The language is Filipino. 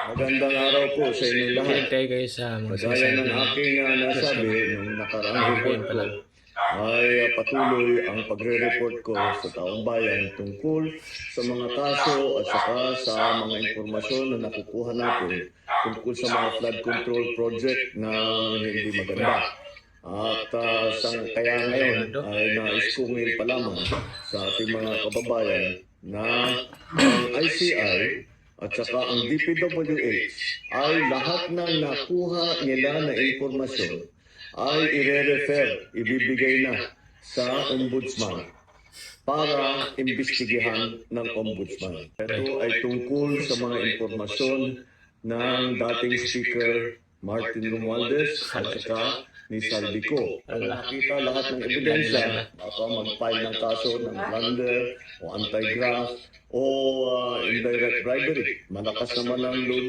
Magandang araw po sa inyo lahat. Hintay kayo sa mga Kagaya ng aking nasabi nung nakaraang report ko, ay patuloy ang pagre-report ko sa taong bayan tungkol sa mga kaso at saka sa mga informasyon na nakukuha natin tungkol sa mga flood control project na hindi maganda. At kaya ngayon ay na-school pa lamang sa ating mga kababayan na ang ICI at saka ang DPWH ay lahat ng nakuha nila na informasyon ay ibibigay na sa ombudsman para imbestigahan ng ombudsman. Ito ay tungkol sa mga informasyon ng dating Speaker Martin Romualdez at saka ni Saldico. Nakita lahat ng ebidensya, baka mag-file ng kaso ng plunder o anti-graft o indirect bribery. Malakas naman ang load